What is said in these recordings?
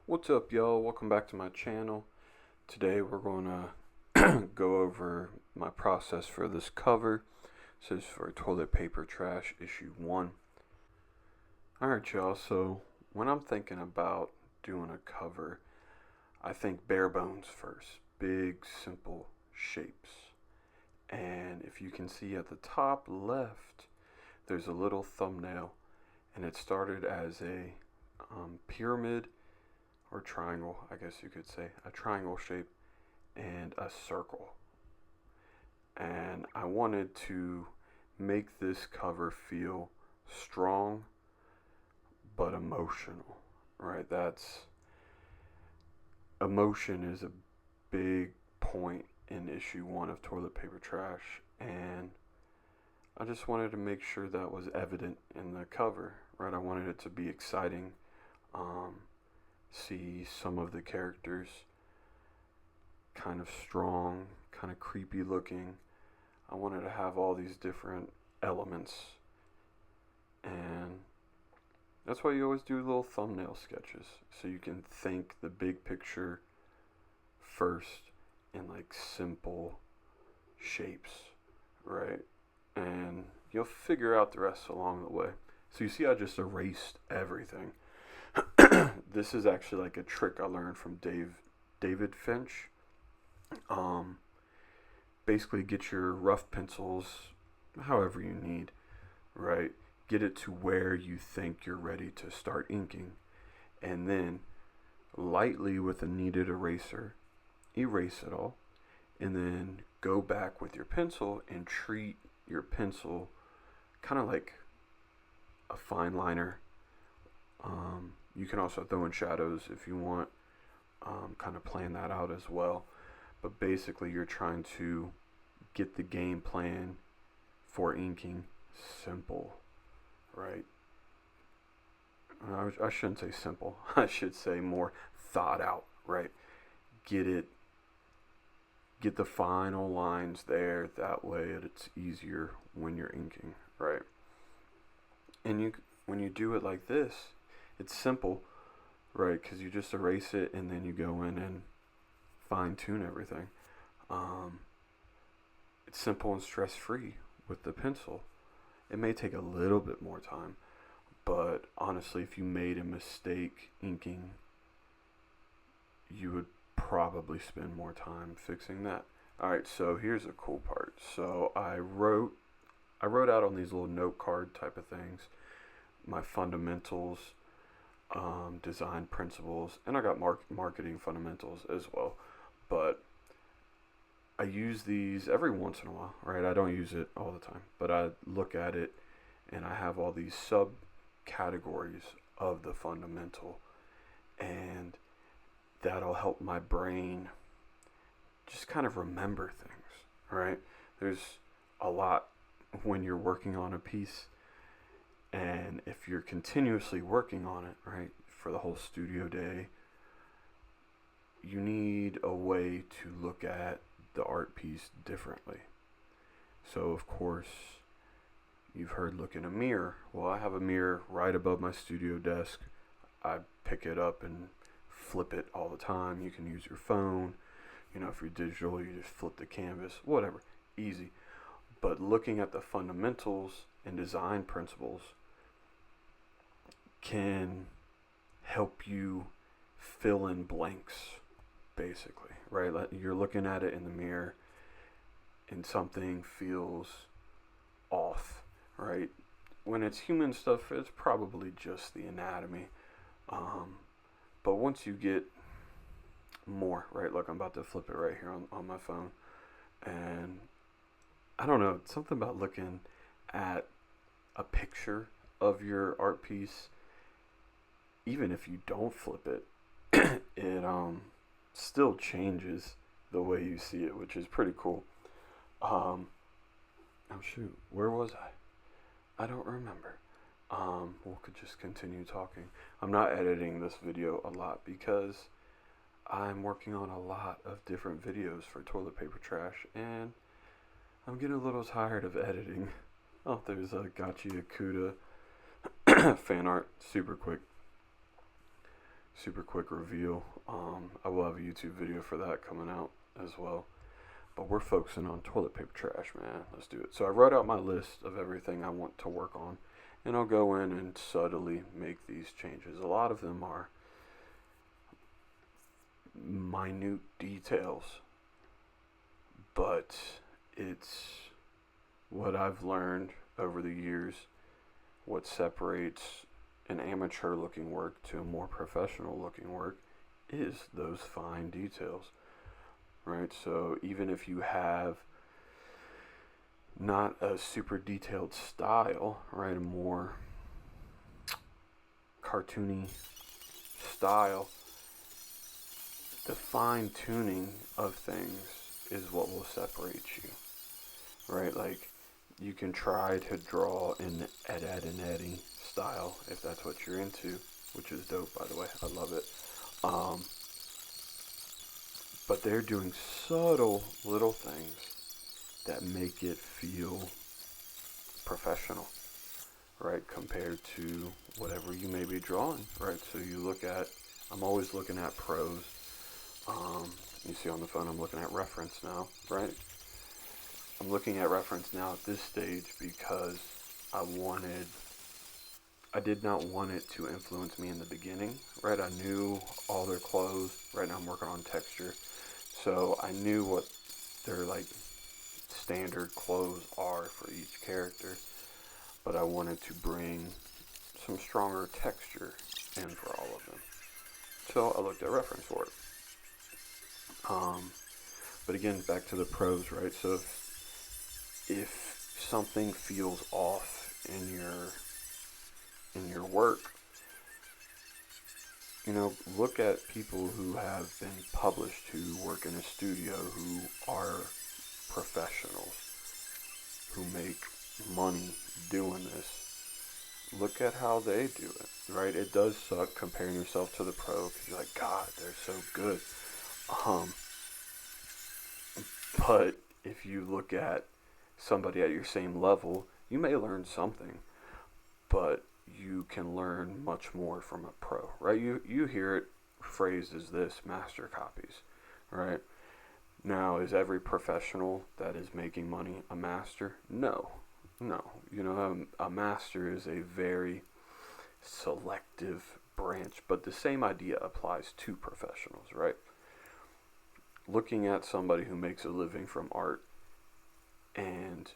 What's up, y'all? Welcome back to my channel. Today we're going to go over my process for this cover. This is for Toilet Paper Trash issue 1. Alright, y'all, so when I'm thinking about doing a cover, I think bare bones first. Big, simple shapes. And if you can see at the top left, there's a little thumbnail, and it started as a pyramid or triangle, I guess you could say, a triangle shape and a circle. And I wanted to make this cover feel strong but emotional, right? Emotion is a big point in issue 1 of Toilet Paper Trash, and I just wanted to make sure that was evident in the cover, right? I wanted it to be exciting. See some of the characters kind of strong, kind of creepy looking. I wanted to have all these different elements, and that's why you always do little thumbnail sketches, so you can think the big picture first in like simple shapes, right? And you'll figure out the rest along the way. So you see I just erased everything. This is actually like a trick I learned from David Finch. Basically get your rough pencils however you need, right? Get it to where you think you're ready to start inking, and then lightly with a kneaded eraser erase it all, and then go back with your pencil and treat your pencil kind of like a fine liner. You can also throw in shadows if you want, kind of plan that out as well. But basically you're trying to get the game plan for inking simple, right? I shouldn't say simple. I should say more thought out, right? Get the final lines there. That way it's easier when you're inking, right? And when you do it like this, it's simple, right? Because you just erase it and then you go in and fine tune everything. It's simple and stress free with the pencil. It may take a little bit more time, but honestly, if you made a mistake inking, you would probably spend more time fixing that. Alright, so here's a cool part. So I wrote out on these little note card type of things my fundamentals, design principles, and I got marketing fundamentals as well. But I use these every once in a while, right? I don't use it all the time, but I look at it and I have all these subcategories of the fundamental, and that'll help my brain just kind of remember things, right? There's a lot when you're working on a piece, and if you're continuously working on it, right, for the whole studio day, you need a way to look at the art piece differently. So of course, you've heard look in a mirror. Well, I have a mirror right above my studio desk. I pick it up and flip it all the time. You can use your phone. You know, if you're digital, you just flip the canvas, whatever, easy. But looking at the fundamentals and design principles can help you fill in blanks, basically, right? You're looking at it in the mirror and something feels off, right? When it's human stuff, it's probably just the anatomy. But once you get more, right? Look, I'm about to flip it right here on my phone. And I don't know, something about looking at a picture of your art piece, even if you don't flip it, it still changes the way you see it, which is pretty cool. Oh shoot, where was I? I don't remember. We could just continue talking. I'm not editing this video a lot because I'm working on a lot of different videos for Toilet Paper Trash, and I'm getting a little tired of editing. Oh, there's a Gachi Akuda fan art, super quick. super quick reveal. I will have a YouTube video for that coming out as well. But we're focusing on toilet paper trash, man. Let's do it. So I wrote out my list of everything I want to work on, and I'll go in and subtly make these changes. A lot of them are minute details, but it's what I've learned over the years, what separates an amateur looking work to a more professional looking work is those fine details, right? So even if you have not a super detailed style, right, a more cartoony style, the fine tuning of things is what will separate you, right? Like, you can try to draw in Ed and Eddie style if that's what you're into, which is dope, by the way. I love it. But they're doing subtle little things that make it feel professional, right? Compared to whatever you may be drawing, right? So you look at, I'm always looking at pros. You see on the phone, I'm looking at reference now, right? I'm looking at reference now at this stage because I did not want it to influence me in the beginning, right? I knew all their clothes. Right now I'm working on texture. So I knew what their like standard clothes are for each character, but I wanted to bring some stronger texture in for all of them. So I looked at reference for it. But again, back to the pros, right? So if something feels off in your work, you know, look at people who have been published, who work in a studio, who are professionals, who make money doing this. Look at how they do it, right? It does suck comparing yourself to the pro because you're like, God, they're so good. But if you look at somebody at your same level, you may learn something, but you can learn much more from a pro, right? You hear it phrased as this, master copies, right? Now, is every professional that is making money a master? No. You know, a master is a very selective branch, but the same idea applies to professionals, right? Looking at somebody who makes a living from art and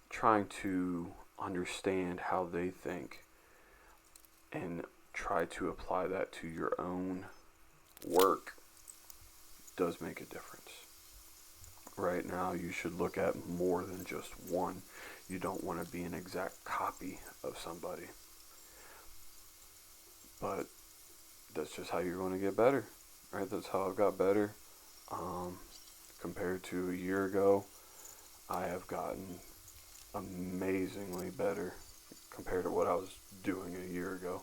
trying to understand how they think and try to apply that to your own work does make a difference. Right now, you should look at more than just one. You don't want to be an exact copy of somebody. But that's just how you're going to get better, right? That's how I've got better. Compared to a year ago, I have gotten amazingly better compared to what I was doing a year ago.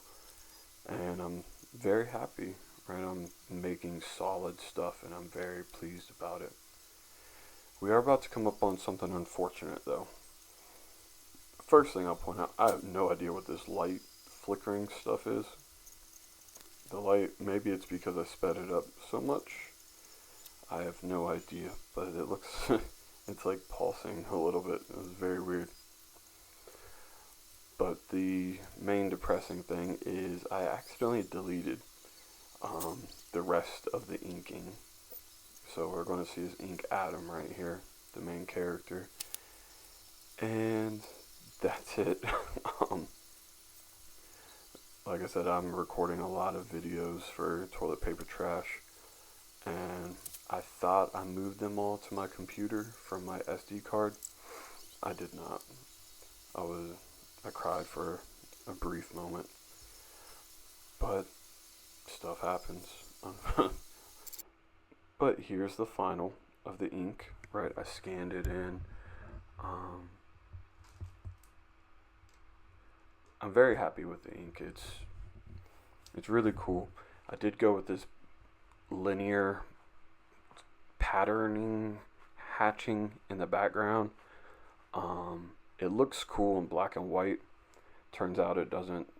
And I'm very happy, right? I'm making solid stuff and I'm very pleased about it. We are about to come up on something unfortunate though. First thing I'll point out, I have no idea what this light flickering stuff is. The light, maybe it's because I sped it up so much. I have no idea, but it looks, it's like pulsing a little bit. It was very weird. But the main depressing thing is I accidentally deleted the rest of the inking. So we're going to see his ink Adam right here, the main character. And that's it. Like I said, I'm recording a lot of videos for Toilet Paper Trash. And I thought I moved them all to my computer from my SD card. I did not. I cried for a brief moment. But stuff happens. But here's the final of the ink, right? I scanned it in. I'm very happy with the ink. It's really cool. I did go with this linear patterning hatching in the background. It looks cool in black and white. Turns out it doesn't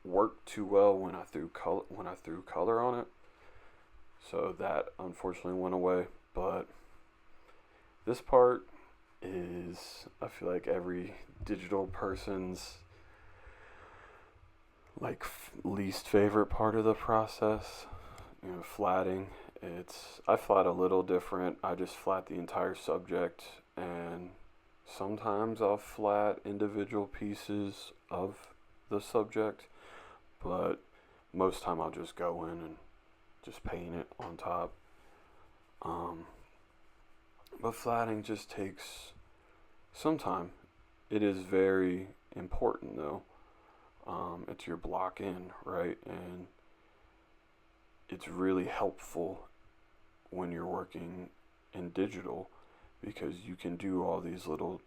work too well when I threw color on it. So that unfortunately went away. But this part is, I feel like, every digital person's like least favorite part of the process. Flatting. I flat a little different. I just flat the entire subject, and sometimes I'll flat individual pieces of the subject, but most time I'll just go in and just paint it on top. But flatting just takes some time. It is very important though. It's your block in, right? And it's really helpful when you're working in digital because you can do all these little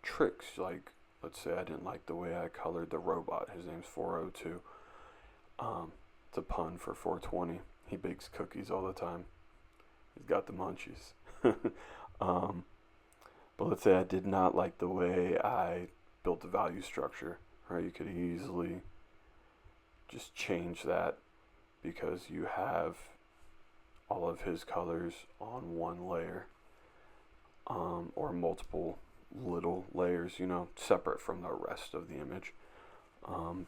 tricks. Like, let's say I didn't like the way I colored the robot. His name's 402. It's a pun for 420. He bakes cookies all the time. He's got the munchies. But let's say I did not like the way I built the value structure, right? You could easily just change that because you have all of his colors on one layer, or multiple little layers, separate from the rest of the image.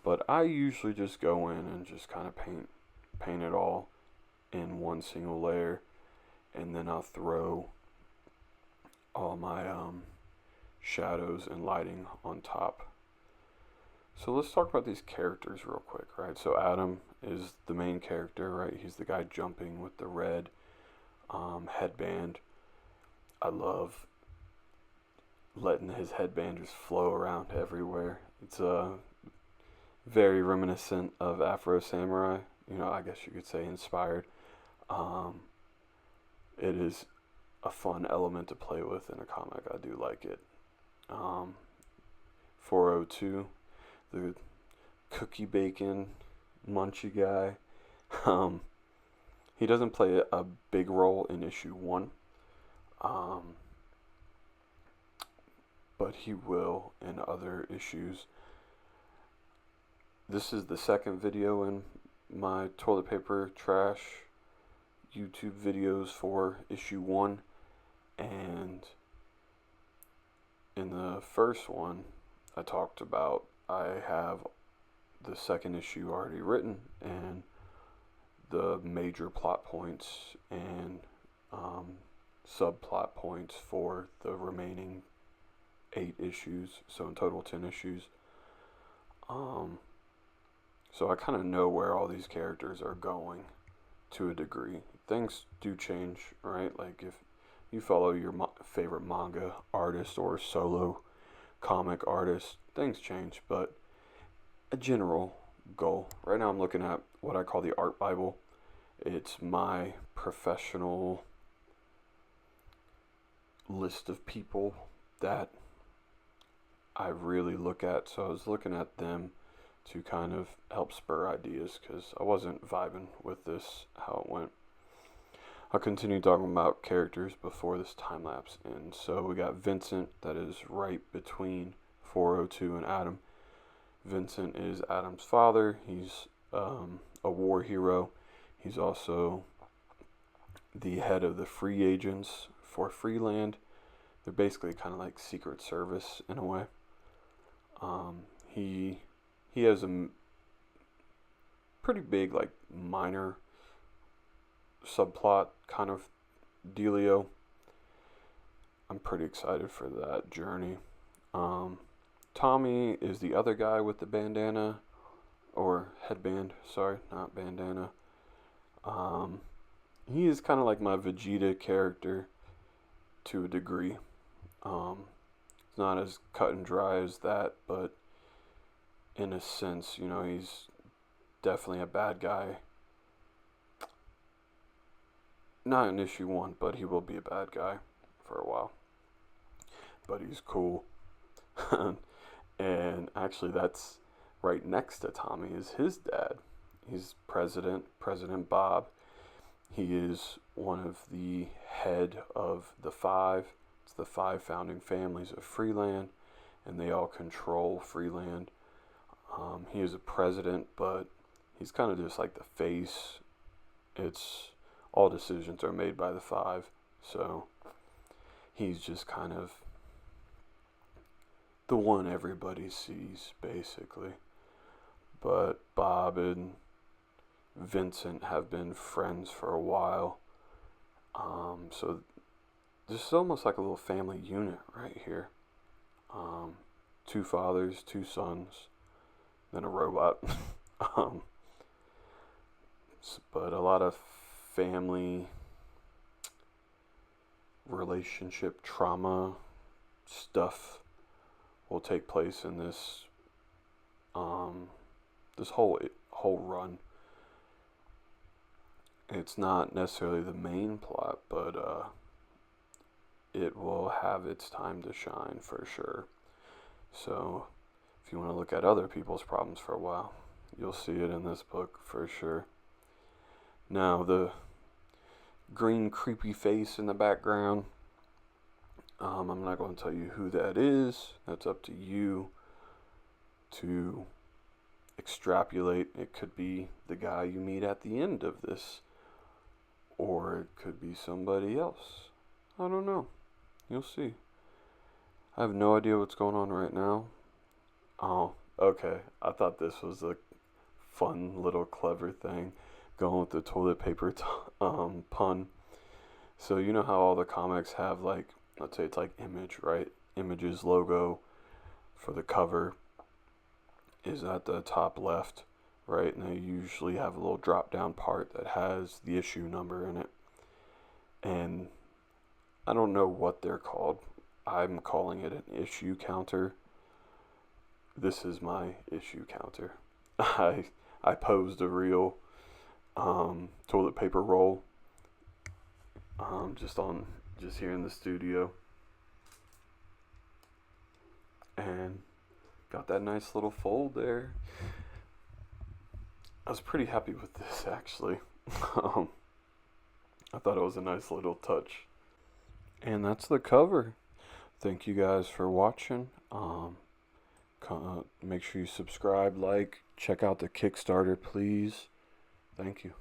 But I usually just go in and just kind of paint it all in one single layer, and then I'll throw all my shadows and lighting on top. So let's talk about these characters real quick, right? So Adam is the main character, right? He's the guy jumping with the red headband. I love letting his headband just flow around everywhere. It's very reminiscent of Afro Samurai. I guess you could say inspired. It is a fun element to play with in a comic. I do like it. 402, the cookie bacon munchy guy. He doesn't play a big role in issue 1, but he will in other issues. This is the second video in my toilet paper trash YouTube videos for issue 1, and in the first one I talked about I have the second issue already written and the major plot points and subplot points for the remaining 8 issues, so in total 10 issues. So I kind of know where all these characters are going to a degree. Things do change, right? Like if you follow your favorite manga artist or solo comic artist, things change, but a general goal. Right now I'm looking at what I call the Art Bible. It's my professional list of people that I really look at. So I was looking at them to kind of help spur ideas because I wasn't vibing with this, how it went. I'll continue talking about characters before this time lapse. And so we got Vincent, that is right between 402 and Adam. Vincent is Adam's father. He's a war hero. He's also the head of the free agents for Freeland. They're basically kind of like Secret Service in a way. He has a pretty big, like, minor subplot kind of dealio. I'm pretty excited for that journey. Tommy is the other guy with the bandana, or headband, sorry, not bandana. He is kind of like my Vegeta character to a degree. It's not as cut and dry as that, but in a sense, he's definitely a bad guy. Not in issue 1, but he will be a bad guy for a while. But he's cool. And actually, that's right next to Tommy is his dad. He's President Bob. He is one of the head of the 5. It's the 5 founding families of Freeland, and they all control Freeland. He is a president, but he's kind of just like the face. It's all decisions are made by the five, so he's just kind of the one everybody sees, basically. But Bob and Vincent have been friends for a while. So this is almost like a little family unit right here. Two fathers, two sons, then a robot. um, but a lot of family relationship trauma stuff will take place in this whole run. It's not necessarily the main plot, but it will have its time to shine for sure. So if you want to look at other people's problems for a while, you'll see it in this book for sure. Now, the green creepy face in the background, I'm not going to tell you who that is. That's up to you to extrapolate. It could be the guy you meet at the end of this, or it could be somebody else. I don't know. You'll see. I have no idea what's going on right now. Oh, okay. I thought this was a fun little clever thing, going with the toilet paper pun. So you know how all the comics have, like, let's say it's like Image, right? Image's logo for the cover is at the top left, right? And they usually have a little drop down part that has the issue number in it. And I don't know what they're called. I'm calling it an issue counter. This is my issue counter. I posed a real toilet paper roll just here in the studio, and got that nice little fold there. I was pretty happy with this, actually. I thought it was a nice little touch. And that's the cover. Thank you guys for watching. Make sure you subscribe, like, check out the Kickstarter, please. Thank you.